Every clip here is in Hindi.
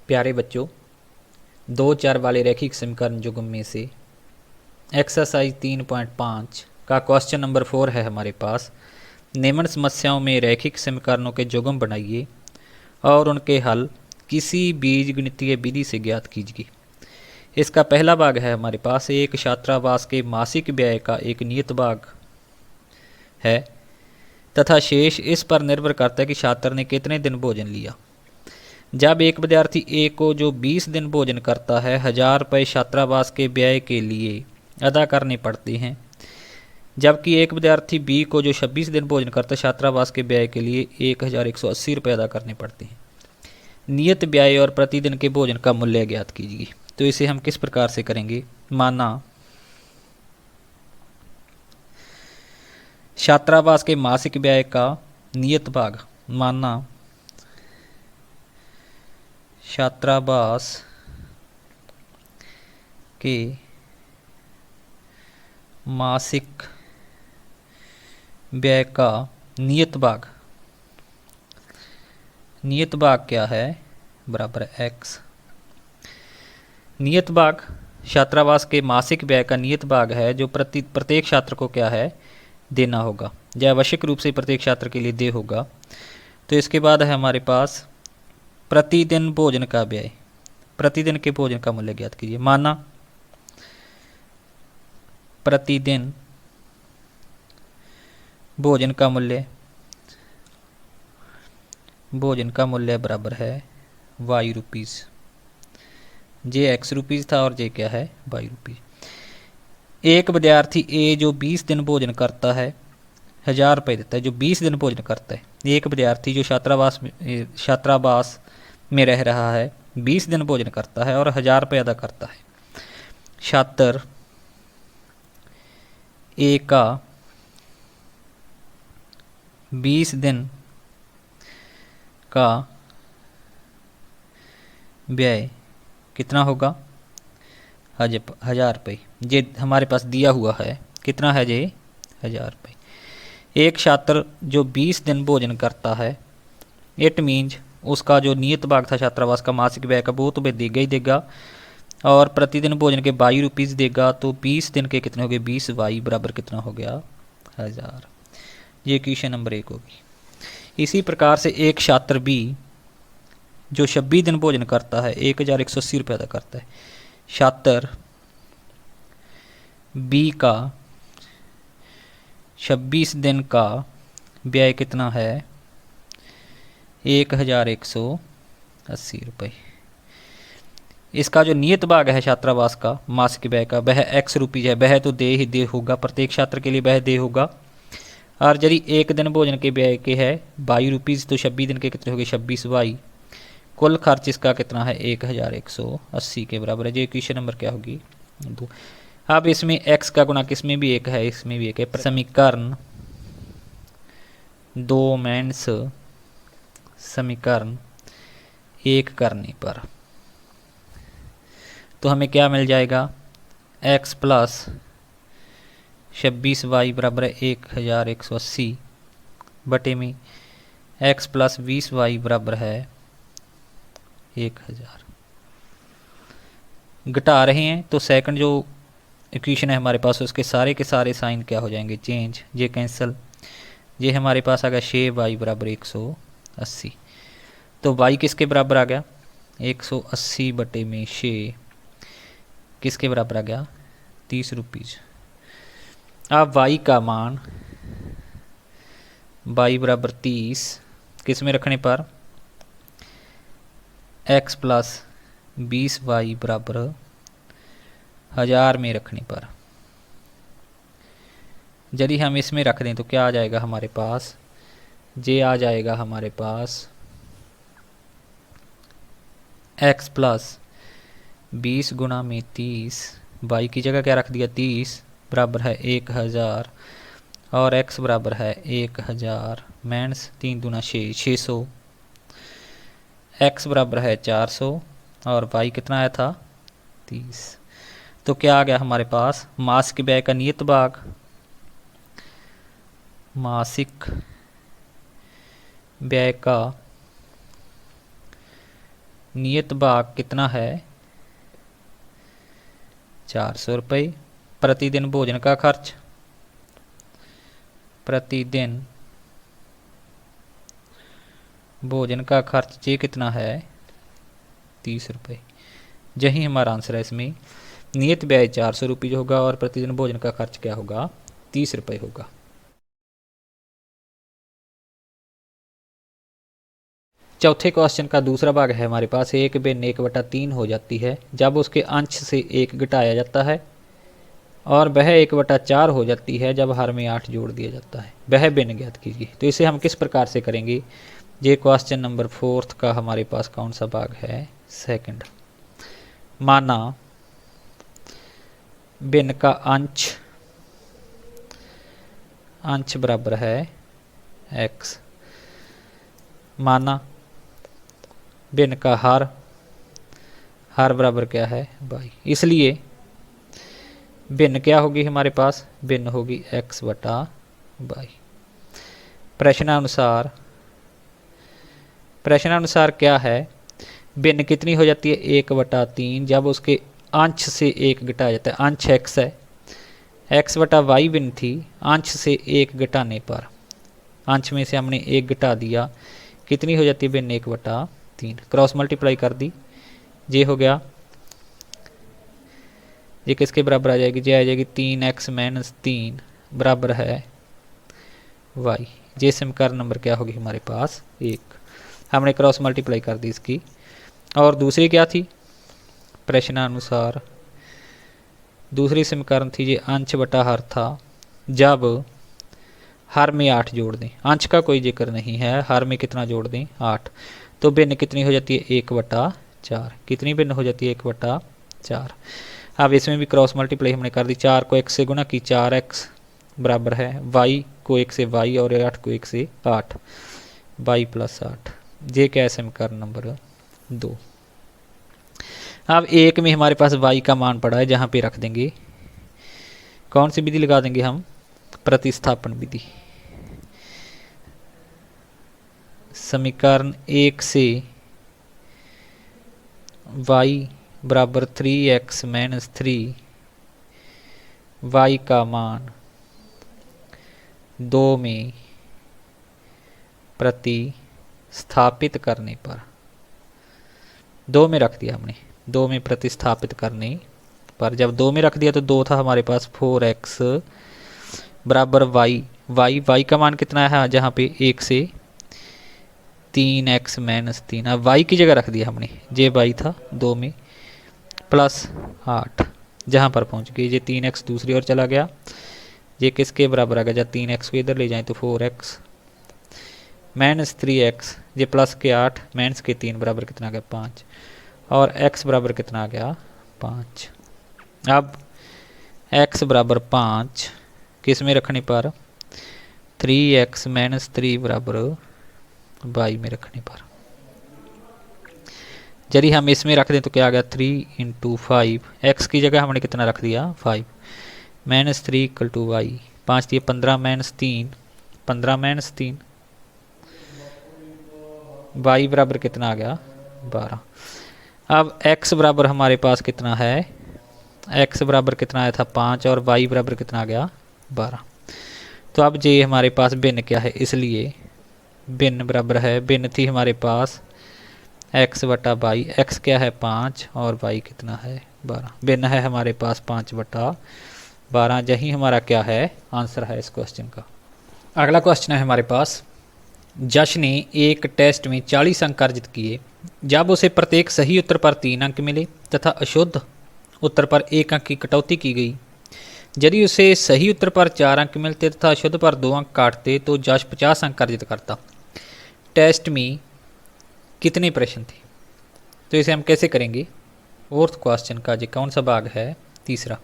प्यारे बच्चों, 2 4 वाले रैखिक समीकरण युग्म में से एक्सरसाइज 3.5 का क्वेश्चन नंबर 4 है हमारे पास। निम्न समस्याओं में रैखिक समीकरणों के युग्म बनाइए और उनके हल किसी बीजगणितीय विधि से ज्ञात कीजिए। इसका पहला भाग है हमारे पास, एक छात्रावास के मासिक व्यय का एक नियत भाग है तथा शेष इस पर निर्भर करता है कि छात्र ने कितने दिन भोजन लिया। जब एक विद्यार्थी ए को जो 20 दिन भोजन करता है 1000 रुपये छात्रावास के व्यय के लिए अदा करने पड़ते हैं, जबकि एक विद्यार्थी बी को जो 26 दिन भोजन करता है छात्रावास के व्यय के लिए 1180 रुपये अदा करने पड़ते हैं। नियत व्यय और प्रतिदिन के भोजन का मूल्य ज्ञात कीजिए। तो इसे हम किस प्रकार से करेंगे। माना छात्रावास के मासिक व्यय का नियत भाग, माना छात्रावास के मासिक व्यय का नियत भाग क्या है, बराबर एक्स। नियत भाग छात्रावास के मासिक व्यय का नियत भाग है जो प्रत्येक छात्र को क्या है, देना होगा, या आवश्यक रूप से प्रत्येक छात्र के लिए दे होगा। तो इसके बाद है हमारे पास प्रतिदिन भोजन का व्यय, प्रतिदिन के भोजन का मूल्य ज्ञात कीजिए। माना प्रतिदिन भोजन का मूल्य बराबर है वाई रुपीज़। जे एक्स रुपीज़ था और जे क्या है, वाई रुपीज़। एक विद्यार्थी ए जो 20 दिन भोजन करता है 1000 रुपये देता है, जो 20 दिन भोजन करता है। एक विद्यार्थी जो छात्रावास में रह रहा है 20 दिन भोजन करता है और 1000 रुपये अदा करता है। छात्र ए का 20 दिन का व्यय कितना होगा, 1000 रुपये। ये हमारे पास दिया हुआ है, कितना है ये, 1000 रुपये। एक छात्र जो 20 दिन भोजन करता है, इट मीन्स उसका जो नियत भाग था छात्रावास का मासिक व्यय का वो तो वह देगा ही देगा, और प्रतिदिन भोजन के 22 रुपीज़ देगा। तो 20 दिन के कितने हो गए, 20 वाई बराबर कितना हो गया, 1000। ये क्वेश्चन नंबर 1 होगी। इसी प्रकार से एक छात्र बी जो 26 दिन भोजन करता है 1180 रुपये अदा करता है। छात्र बी का 26 दिन का व्यय कितना है, 1180 रुपये। इसका जो नियत भाग है छात्रावास का मासिक व्यय का वह एक्स रुपीज़ है, वह तो दे होगा, प्रत्येक छात्र के लिए वह दे होगा। और यदि एक दिन भोजन के व्यय के है 22 रुपीज़, तो 26 दिन के कितने हो गए, 26 वाई। कुल खर्च इसका कितना है, 1180 के बराबर है। ये क्वेश्चन नंबर क्या होगी, 2। अब इसमें x का गुणा किसमें भी 1 है, इसमें भी 1 है। समीकरण 2 माइनस समीकरण 1 करने पर तो हमें क्या मिल जाएगा, x प्लस 26 वाई बराबर है 1180 बटे में x प्लस 20 वाई बराबर है 1000। घटा रहे हैं तो सेकंड जो इक्वेशन है हमारे पास उसके सारे के सारे साइन क्या हो जाएंगे, चेंज, ये कैंसिल। ये हमारे पास आ गया 6 वाई बराबर 180। तो y किसके बराबर आ गया, 180 बटे में 6 किसके बराबर आ गया, 30 रुपीज़। अब y का मान y बराबर 30 किस में रखने पर, x प्लस 20 वाई बराबर 1000 में रखने पर। यदि हम इसमें रख दें तो क्या आ जाएगा हमारे पास, ये आ जाएगा हमारे पास x प्लस 20 गुणा में 30, वाई की जगह क्या रख दिया 30 बराबर है 1000 और x बराबर है 1000 माइनस 3 दूना 6, 600। x बराबर है 400 और y कितना आया था 30। तो क्या आ गया हमारे पास, मासिक व्यय का नियत भाग, मासिक व्यय का नियत भाग कितना है 400 रुपये। प्रतिदिन भोजन का खर्च, प्रतिदिन भोजन का खर्च ये कितना है 30 रुपये। यही हमारा आंसर है। इसमें नियत व्यय 400 रुपये होगा और प्रतिदिन भोजन का खर्च क्या होगा 30 रुपये होगा। चौथे क्वेश्चन का दूसरा भाग है हमारे पास। एक भिन्न 1/3 हो जाती है जब उसके अंश से 1 घटाया जाता है, और वह 1/4 हो जाती है जब हर में 8 जोड़ दिया जाता है। वह भिन्न ज्ञात कीजिए। तो इसे हम किस प्रकार से करेंगे? ये क्वेश्चन नंबर 4 का हमारे पास कौन सा भाग है? सेकंड। माना भिन्न का अंश बराबर है x। माना भिन्न का हर बराबर क्या है y। इसलिए भिन्न क्या होगी हमारे पास? भिन्न होगी x बटा y। प्रश्नानुसार क्या है? भिन्न कितनी हो जाती है 1/3 जब उसके अंश से 1 घटाया जाता है। अंश x है, x बटा y भिन्न थी। अंश से 1 घटाने पर, अंश में से हमने 1 घटा दिया, कितनी हो जाती है भिन्न 1/3। क्रॉस मल्टीप्लाई कर दी, ये हो गया, ये किसके बराबर आ जाएगी? ये आ जाएगी 3x - 3 बराबर है y। ये समीकरण नंबर क्या होगी हमारे पास? 1। हमने क्रॉस मल्टीप्लाई कर दी इसकी। और दूसरी क्या थी? प्रश्नानुसार दूसरी समीकरण थी ये अंश बटा हर था जब हर में 8 जोड़ दें। अंश का कोई जिक्र नहीं है, हर में कितना जोड़ दें? 8। तो भिन्न कितनी हो जाती है 1/4। कितनी भिन्न हो जाती है 1/4। अब इसमें भी क्रॉस मल्टीप्लाई हमने कर दी। 4 को x से गुणा की, 4x बराबर है y को 1 से y और 8 को 1 से 8, y + 8। ये क्या है? समीकरण नंबर 2। अब 1 में हमारे पास y का मान पड़ा है, जहाँ पे रख देंगे, कौन सी विधि लगा देंगे हम? प्रतिस्थापन विधि। समीकरण 1 से y बराबर 3x - 3 y का मान 2 में प्रतिस्थापित करने पर, 2 में रख दिया हमने, 2 में प्रतिस्थापित करने पर जब 2 में रख दिया तो 2 था हमारे पास 4x बराबर y का मान कितना है जहाँ पे 1 से 3x - 3। अब y की जगह रख दिया हमने, ये y था 2 में + 8, जहाँ पर पहुँच गए। ये 3x दूसरी ओर चला गया, ये किसके बराबर आ गया? जब 3x को इधर ले जाएं तो 4x - 3x, ये प्लस के 8 माइनस के 3 बराबर कितना आ गया? 5, और x बराबर कितना आ गया? 5। अब x बराबर 5 किस में रखने पर? 3x - 3 बराबर y में रखने पर। यदि हम इसमें रख दें तो क्या आ गया? 3 × 5, x की जगह हमने कितना रख दिया? 5 - 3 = y। 5 दिए 15 - 3, 15 - 3, y बराबर कितना आ गया? 12। अब x बराबर हमारे पास कितना है? x बराबर कितना आया था? 5, और y बराबर कितना आ गया? 12। तो अब ये हमारे पास भिन्न क्या है? इसलिए भिन्न बराबर है, भिन्न थी हमारे पास x बटा y। x क्या है? 5, और y कितना है? 12। भिन्न है हमारे पास 5/12। यही हमारा क्या है? आंसर है इस क्वेश्चन का। अगला क्वेश्चन है हमारे पास। जश ने एक टेस्ट में 40 अंक अर्जित किए जब उसे प्रत्येक सही उत्तर पर 3 अंक मिले तथा अशुद्ध उत्तर पर 1 अंक की कटौती की गई। यदि उसे सही उत्तर पर 4 अंक मिलते तथा अशुद्ध पर 2 अंक काटते तो जश 50 अंक अर्जित करता। टेस्ट में कितने प्रश्न थे? तो इसे हम कैसे करेंगे? 4th क्वेश्चन का जो कौन सा भाग है? तीसरा।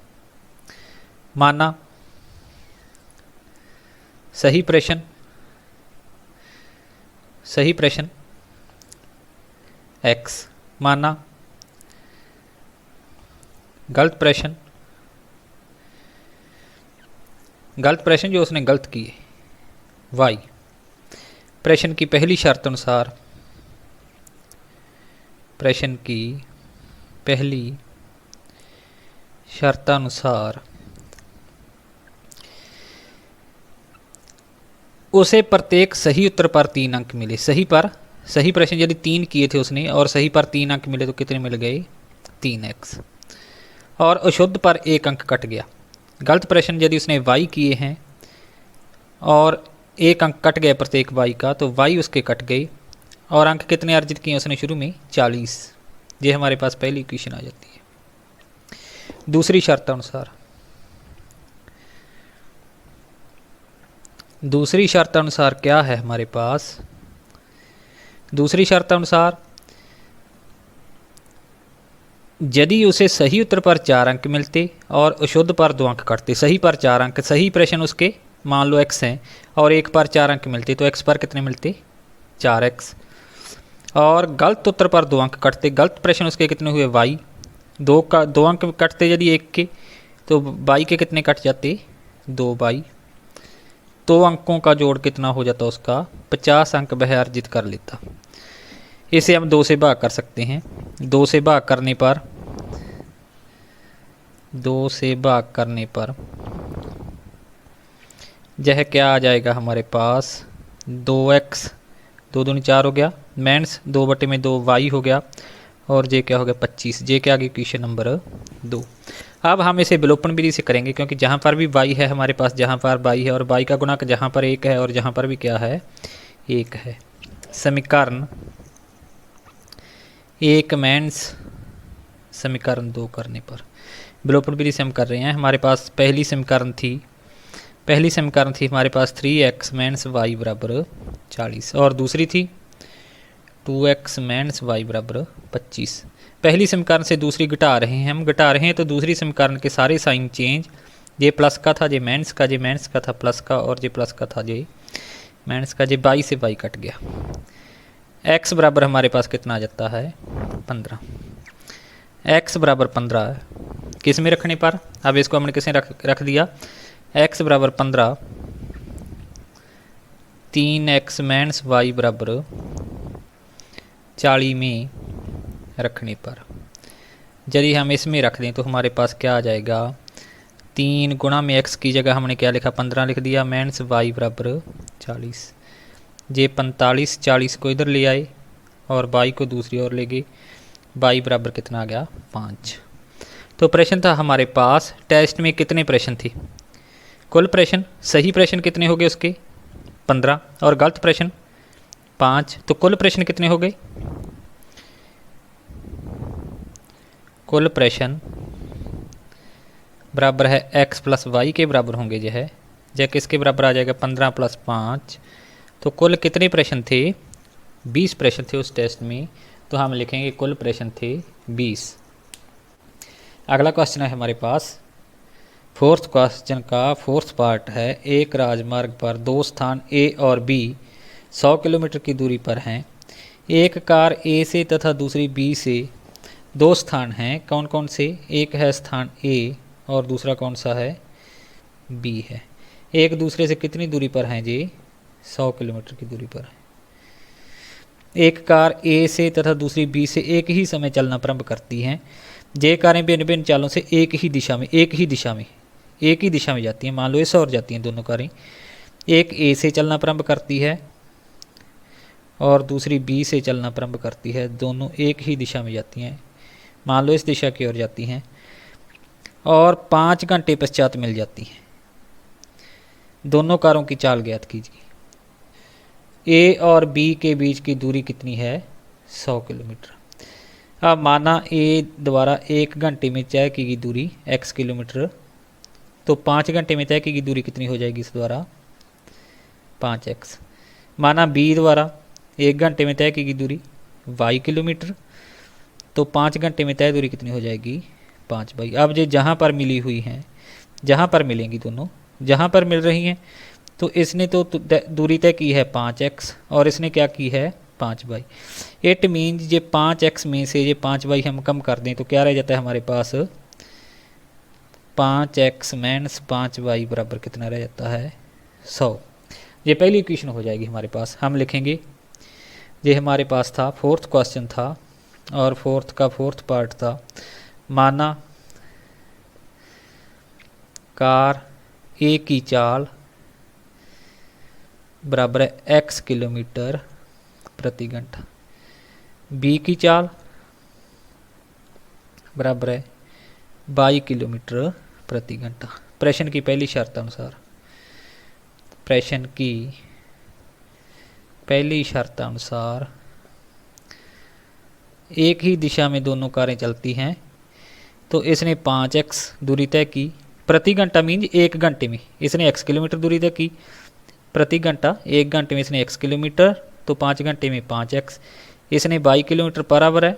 माना सही प्रश्न x, माना गलत प्रश्न जो उसने गलत किए y। प्रश्न की पहली शर्त अनुसार प्रश्न की पहली शर्तानुसार उसे प्रत्येक सही उत्तर पर 3 अंक मिले। सही प्रश्न यदि 3 किए थे उसने और सही पर 3 अंक मिले तो कितने मिल गए? 3x। और अशुद्ध पर 1 अंक कट गया। गलत प्रश्न यदि उसने y किए हैं और 1 अंक कट गया प्रत्येक y का, तो y उसके कट गए और अंक कितने अर्जित किए उसने शुरू में? 40। ये हमारे पास पहली इक्वेशन आ जाती है। दूसरी शर्तानुसार क्या है हमारे पास? दूसरी शर्तानुसार यदि उसे सही उत्तर पर 4 अंक मिलते और अशुद्ध पर 2 अंक कटते, सही पर 4 अंक, सही प्रश्न उसके मान लो x हैं और 1 पर 4 अंक मिलते, तो x पर कितने मिलते? 4x। और गलत उत्तर पर 2 अंक कटते, गलत प्रश्न उसके कितने हुए? y। 2 अंक कटते यदि 1 के, तो y के कितने कट जाते? 2y। 2 अंकों का जोड़ कितना हो जाता उसका? 50 अंक वह अर्जित कर लेता। इसे हम 2 से भाग कर सकते हैं। 2 से भाग करने पर यह क्या आ जाएगा हमारे पास? 2x, 2 दूनी 4 हो गया, माइनस 2/2 y हो गया और जे क्या हो गया? 25। जे के आगे इक्वेशन नंबर 2। अब हम इसे विलोपन विधि से करेंगे, क्योंकि जहाँ पर भी y है हमारे पास, जहाँ पर y है और y का गुणक जहाँ पर 1 है और जहाँ पर भी क्या है? 1 है। समीकरण 1 माइनस समीकरण 2 करने पर विलोपन विधि से हम कर रहे हैं। हमारे पास पहली समीकरण थी हमारे पास 3x माइनस y बराबर 40 और दूसरी थी 2x माइनस y बराबर 25। पहली समीकरण से दूसरी घटा रहे हैं तो दूसरी समीकरण के सारे साइन चेंज। ये प्लस का था, ये माइनस का, ये माइनस का था प्लस का, और ये प्लस का था, ये माइनस का। ये y से y कट गया। x बराबर हमारे पास कितना आ जाता है? 15। x बराबर 15 है किस में रखने पर? अब इसको हमने किसे रख दिया? x बराबर 15 3x माइनस y बराबर 40 में रखने पर यदि हम इसमें रख दें तो हमारे पास क्या आ जाएगा? 3 गुणा में x की जगह हमने क्या लिखा? 15 लिख दिया, माइनस y बराबर 40। ये 45, 40 को इधर ले आए और y को दूसरी ओर ले गए। y बराबर कितना आ गया? 5। तो प्रश्न था हमारे पास, टेस्ट में कितने प्रश्न थे? कुल प्रश्न, सही प्रश्न कितने हो गए उसके? 15 और गलत प्रश्न 5। तो कुल प्रश्न कितने हो गए? कुल प्रश्न बराबर है x प्लस वाई के बराबर होंगे। यह किसके बराबर आ जाएगा? 15 प्लस 5। तो कुल कितने प्रश्न थे? 20 प्रश्न थे उस टेस्ट में। तो हम लिखेंगे कुल प्रश्न थे 20। अगला क्वेश्चन है हमारे पास, फोर्थ क्वेश्चन का फोर्थ पार्ट है। एक राजमार्ग पर 2 स्थान A और B 100 किलोमीटर की दूरी पर हैं। एक कार A से तथा दूसरी B से 2 स्थान हैं। कौन कौन से? एक है स्थान A और दूसरा कौन सा है? B है। एक दूसरे से कितनी दूरी पर हैं जी? 100 किलोमीटर की दूरी पर है। एक कार A से तथा दूसरी B से एक ही समय चलना प्रारंभ करती हैं। ये कारें भिन्न भिन्न चालों से एक ही दिशा में जाती हैं। मान लो ऐसा और जाती हैं दोनों कारें। एक A से चलना प्रारंभ करती है और दूसरी B से चलना प्रारंभ करती है। दोनों एक ही दिशा में जाती हैं। मान लो इस दिशा की ओर जाती हैं और 5 घंटे पश्चात मिल जाती हैं। दोनों कारों की चाल ज्ञात कीजिए। A और B के बीच की दूरी कितनी है? 100 किलोमीटर। अब माना A द्वारा 1 घंटे में तय की गई दूरी x किलोमीटर, तो 5 घंटे में तय की गई दूरी कितनी हो जाएगी इस द्वारा? 5x। माना B द्वारा 1 घंटे में तय की गई दूरी y किलोमीटर, तो 5 घंटे में तय दूरी कितनी हो जाएगी? 5y। अब ये जहाँ पर मिली हुई हैं, जहाँ पर मिलेंगी दोनों, जहाँ पर मिल रही हैं, तो इसने तो दूरी तय की है 5x और इसने क्या की है? 5y। इट मीन्स ये 5x में से ये 5y हम कम कर दें तो क्या रह जाता है हमारे पास? 5x माइनस 5y बराबर कितना रह जाता है? 100। ये पहली इक्वेशन हो जाएगी हमारे पास। हम लिखेंगे, ये हमारे पास था फोर्थ क्वेश्चन था और फोर्थ का फोर्थ पार्ट था। माना कार ए की चाल बराबर है x किलोमीटर प्रति घंटा, बी की चाल बराबर है y किलोमीटर प्रति घंटा। प्रश्न की पहली शर्त अनुसार, प्रश्न की पहली शर्त अनुसार एक ही दिशा में दोनों कारें चलती हैं, तो इसने 5x दूरी तय की प्रति घंटा, मीन्स 1 घंटे में इसने x किलोमीटर दूरी तय की प्रति घंटा, 1 घंटे में इसने x किलोमीटर, तो 5 घंटे में 5x। इसने y किलोमीटर पर आवर है,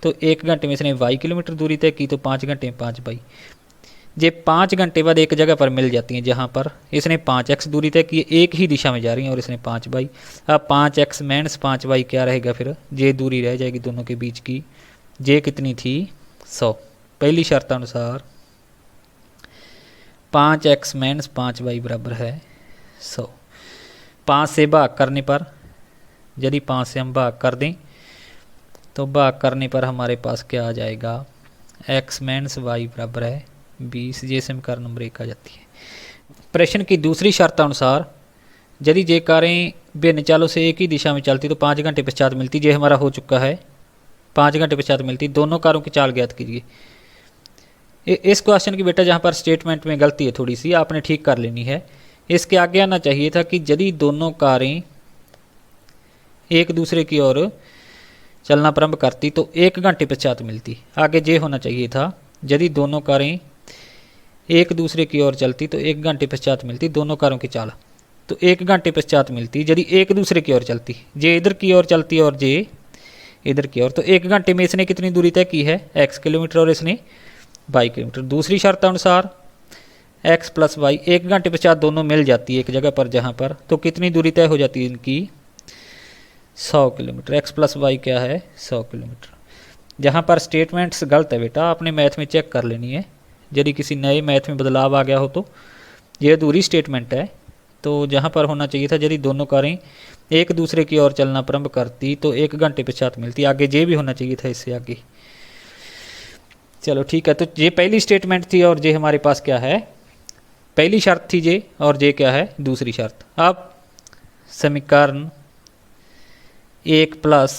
तो 1 घंटे में इसने y किलोमीटर दूरी तय की, तो 5 घंटे में 5y। ये 5 घंटे बाद एक जगह पर मिल जाती हैं, जहाँ पर इसने 5x दूरी तय की, एक ही दिशा में जा रही हैं और इसने 5y। अब 5x माइनस 5y क्या रहेगा, फिर ये दूरी रह जाएगी दोनों के बीच की, ये कितनी थी 100। पहली शर्त अनुसार 5x माइनस 5y बराबर है 100। 5 से भाग करने पर, यदि 5 से हम भाग कर दें तो भाग करने पर हमारे पास क्या आ जाएगा, x माइनस y बराबर है 20। ये समीकरण नंबर 1 आ जाती है। प्रश्न की दूसरी शर्त अनुसार यदि ये कारें भिन्न चालों से एक ही दिशा में चलती तो 5 घंटे पश्चात मिलती। ये हमारा हो चुका है, 5 घंटे पश्चात मिलती। दोनों कारों की चाल ज्ञात कीजिए। इस क्वेश्चन की बेटा जहाँ पर स्टेटमेंट में गलती है थोड़ी सी, आपने ठीक कर लेनी है। इसके आगे आना चाहिए था कि यदि दोनों कारें एक दूसरे की ओर चलना प्रारंभ करती तो 1 घंटे पश्चात मिलती। आगे ये होना चाहिए था, यदि दोनों कारें एक दूसरे की ओर चलती तो 1 घंटे पश्चात मिलती दोनों कारों की चाल, तो 1 घंटे पश्चात मिलती यदि एक दूसरे की ओर चलती। ये इधर की ओर चलती और ये इधर की ओर, तो 1 घंटे में इसने कितनी दूरी तय की है, x किलोमीटर, और इसने y किलोमीटर। दूसरी शर्त अनुसार x प्लस वाई 1 घंटे पश्चात दोनों मिल जाती है एक जगह पर, जहाँ पर तो कितनी दूरी तय हो जाती है इनकी 100 किलोमीटर। x प्लस वाई क्या है 100 किलोमीटर। जहाँ पर स्टेटमेंट्स गलत है बेटा, आपने मैथ में चेक कर लेनी है। यदि किसी नए मैथ में बदलाव आ गया हो तो ये अधूरी स्टेटमेंट है। तो जहाँ पर होना चाहिए था, यदि दोनों कारें एक दूसरे की ओर चलना प्रारंभ करती तो 1 घंटे पश्चात मिलती। आगे ये भी होना चाहिए था इससे आगे। चलो ठीक है, तो ये पहली स्टेटमेंट थी और ये हमारे पास क्या है, पहली शर्त थी ये, और ये क्या है दूसरी शर्त। अब समीकरण 1 प्लस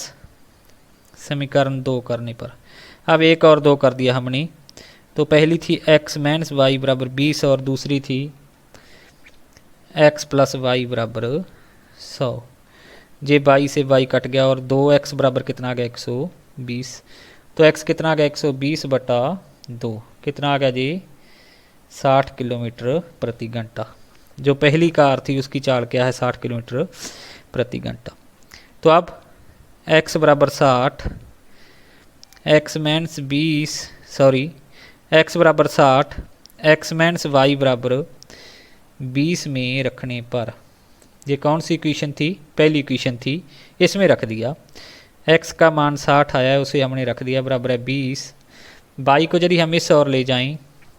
समीकरण 2 करने पर, अब 1 और 2 कर दिया हमने। तो पहली थी x माइनस वाई बराबर 20 और दूसरी थी x प्लस वाई बराबर 100। ये y से y कट गया और 2x बराबर कितना आ गया 120। तो x कितना आ गया 120 बटा 2, कितना आ गया जी 60 किलोमीटर प्रति घंटा। जो पहली कार थी उसकी चाल क्या है 60 किलोमीटर प्रति घंटा। तो अब x बराबर 60, x माइनस 20 सॉरी x बराबर 60, x माइनस वाई बराबर 20 में रखने पर, ये कौन सी इक्वेशन थी, पहली इक्वेशन थी, इसमें रख दिया। x का मान 60 आया है, उसे हमने रख दिया बराबर है 20। y को यदि हम इस और ले जाएं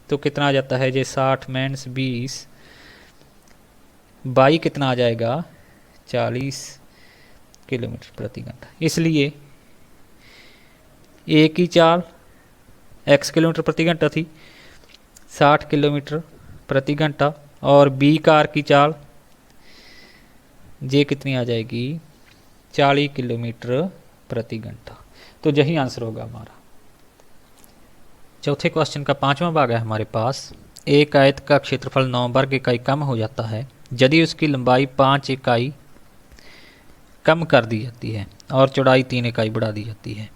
तो कितना आ जाता है, ये 60 माइनस 20, y कितना आ जाएगा 40 किलोमीटर प्रति घंटा। इसलिए a की चाल x किलोमीटर प्रति घंटा थी 60 किलोमीटर प्रति घंटा, और b कार की चाल ये कितनी आ जाएगी 40 किलोमीटर प्रति घंटा। तो यही आंसर होगा हमारा। चौथे क्वेश्चन का 5वां भाग है हमारे पास। एक आयत का क्षेत्रफल 9 वर्ग इकाई कम हो जाता है यदि उसकी लंबाई 5 इकाई कम कर दी जाती है और चौड़ाई 3 इकाई बढ़ा दी जाती है।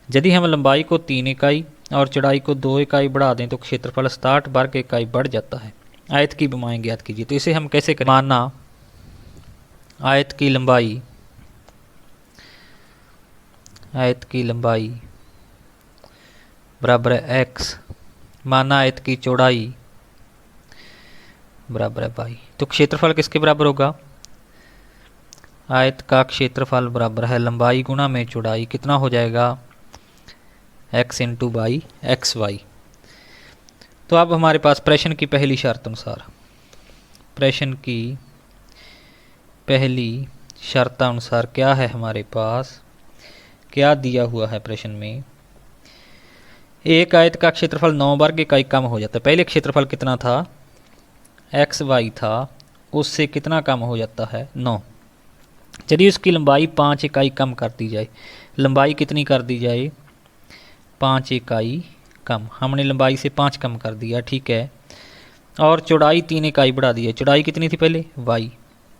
यदि हम लंबाई को 3 इकाई और चौड़ाई को 2 इकाई बढ़ा दें तो क्षेत्रफल 67 वर्ग इकाई बढ़ जाता है। आयत की विमाएं ज्ञात कीजिए। तो इसे हम कैसे करें, माना आयत की लंबाई बराबर है x, माना आयत की चौड़ाई बराबर है y। तो क्षेत्रफल किसके बराबर होगा, आयत का क्षेत्रफल बराबर है लंबाई गुणा में चौड़ाई, कितना हो जाएगा x into by x y. तो अब हमारे पास प्रश्न की पहली शर्त अनुसार, प्रश्न की पहली शर्त अनुसार क्या है हमारे पास क्या दिया हुआ है प्रश्न में, एक आयत का क्षेत्रफल 9 वर्ग इकाई कम हो जाता है। पहले क्षेत्रफल कितना था, एक्स वाई था, उससे कितना कम हो जाता है 9। चलिए उसकी लंबाई 5 इकाई कम कर दी जाए। लंबाई कितनी कर दी जाए, 5 इकाई कम। हमने लंबाई से 5 कम कर दिया, ठीक है। और चौड़ाई 3 इकाई बढ़ा दी है। चौड़ाई कितनी थी पहले, वाई,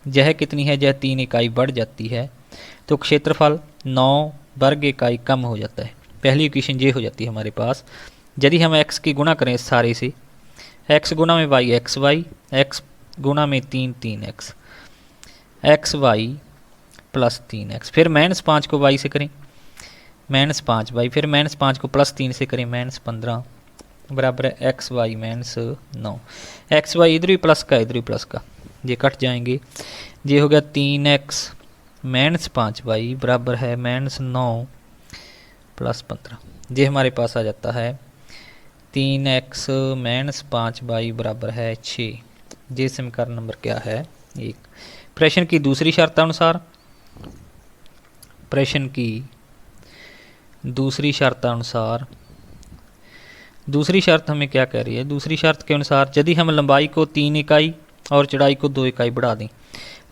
यह कितनी है, यह 3 इकाई बढ़ जाती है। तो क्षेत्रफल 9 वर्ग इकाई कम हो जाता है। पहली इक्वेशन ये हो जाती है हमारे पास। यदि हम x की गुणा करें सारे से, x गुणा में y एक्स वाई, x गुणा में 3 3x, x y plus 3x, फिर -5 को y से करें -5y, फिर -5 को +3 से करें -15 बराबर है एक्स वाई -9। एक्स वाई इधर भी प्लस का इधर भी प्लस का, ये कट जाएंगे। ये हो गया 3x -5y बराबर है -9 + 15। ये हमारे पास आ जाता है 3x -5y बराबर है 6। ये समीकरण नंबर क्या है, 1। प्रश्न की दूसरी शर्त अनुसार, प्रश्न की दूसरी शर्त अनुसार, दूसरी शर्त हमें क्या कह रही है, दूसरी शर्त के अनुसार यदि हम लंबाई को 3 इकाई और चौड़ाई को 2 इकाई बढ़ा दें।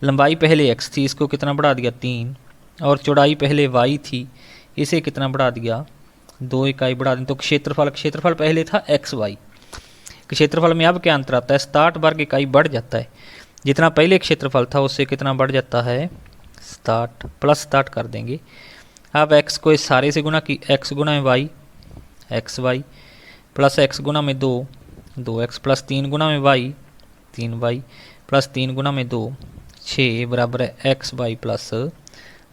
लंबाई पहले x थी, इसको कितना बढ़ा दिया 3, और चौड़ाई पहले y थी, इसे कितना बढ़ा दिया 2 इकाई बढ़ा दें। तो क्षेत्रफल पहले था एक्स वाई, क्षेत्रफल में अब क्या अंतर आता है, 67 वर्ग इकाई बढ़ जाता है। जितना पहले क्षेत्रफल था उससे कितना बढ़ जाता है 67, +67 कर देंगे। अब x को इस सारे से गुणा की, x गुणा में y x y, plus x गुणा में 2x, प्लस 3 गुणा में y 3y, प्लस 3 गुणा में 2 6 बराबर है एक्स वाई प्लस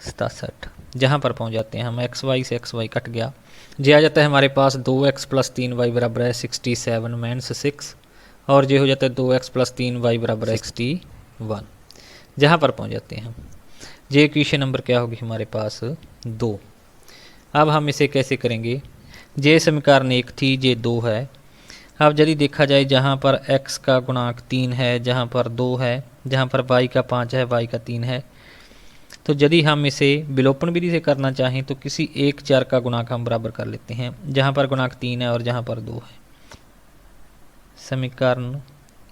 67। जहाँ पर पहुँच जाते हैं हम, एक्स वाई से एक्स वाई कट गया, ये आ जाता है हमारे पास 2x प्लस 3y बराबर है 67 - 6, और ये हो जाता है 2x प्लस 3y बराबर है 61। जहाँ पर पहुँच जाते हैं हम, ये इक्वेशन नंबर क्या होगी हमारे पास 2। अब हम इसे कैसे करेंगे, ये समीकरण 1 थी, ये 2 है। अब यदि देखा जाए जहाँ पर x का गुणांक 3 है, जहाँ पर 2 है, जहाँ पर y का 5 है, y का 3 है, तो यदि हम इसे विलोपन विधि से करना चाहें तो किसी एक चर का गुणांक हम बराबर कर लेते हैं, जहाँ पर गुणांक 3 है और जहाँ पर 2 है। समीकरण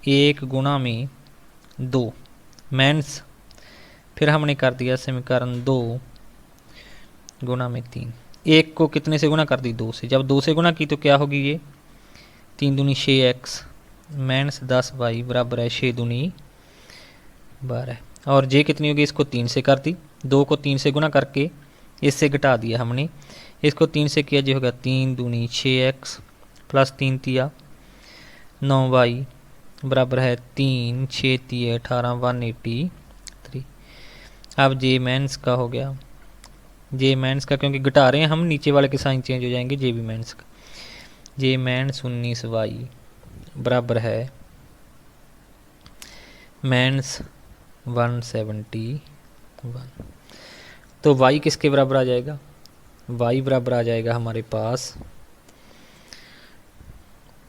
1 गुणा में 2 माइनस, फिर हमने कर दिया समीकरण 2 गुणा में 3। 1 को कितने से गुणा कर दी, 2 से। जब 2 से गुणा की तो क्या होगी, ये 3 दूनी 6x -10y बराबर है 6 दूनी 12। और जे कितनी होगी, इसको 3 से कर दी, 2 को 3 से गुणा करके इससे घटा दिया हमने, इसको 3 से किया, जो होगा 3 दूनी 6x प्लस 3 तिया 9y बराबर है 3 6 तिया 18 183। अब जे मैंस का हो गया, जे मैंस का क्योंकि घटा रहे हैं हम, नीचे वाले के साइन चेंज हो जाएंगे, जे भी मैंस का, जे मैंस 19y बराबर है मैंस 171। तो y किसके बराबर आ जाएगा, y बराबर आ जाएगा हमारे पास,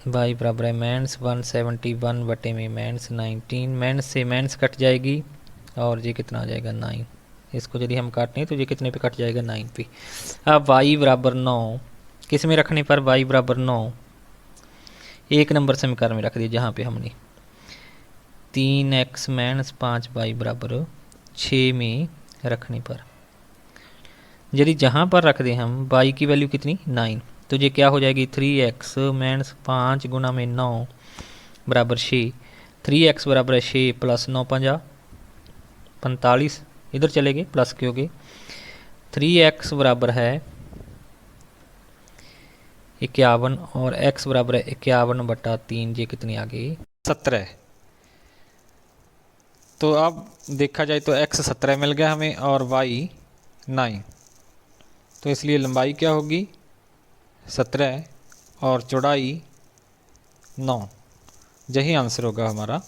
y बराबर है मैंस 171 बटे में मैंस 19। मैंस से मैंस कट जाएगी और ये कितना आ जाएगा 9। इसको यदि हम काटें तो ये कितने पे कट जाएगा 9 पे। अब y बराबर 9 किस में रखने पर, y बराबर 9 1 नंबर समीकरण में रख दिया, जहाँ पे हमने 3x - 5y बराबर 6 में रखने पर, यदि जहाँ पर रख दें हम y की वैल्यू कितनी 9, तो ये क्या हो जाएगी 3x - 5 गुणा में 9 बराबर 6। 3x बराबर है 6 प्लस 9 5 45, इधर चलेंगे प्लस के हो गए। 3x बराबर है 51 और x बराबर है 51 बटा 3, ये कितनी आ गई 17। तो अब देखा जाए तो x 17 मिल गया हमें और y 9, तो इसलिए लंबाई क्या होगी 17 और चौड़ाई 9। यही आंसर होगा हमारा।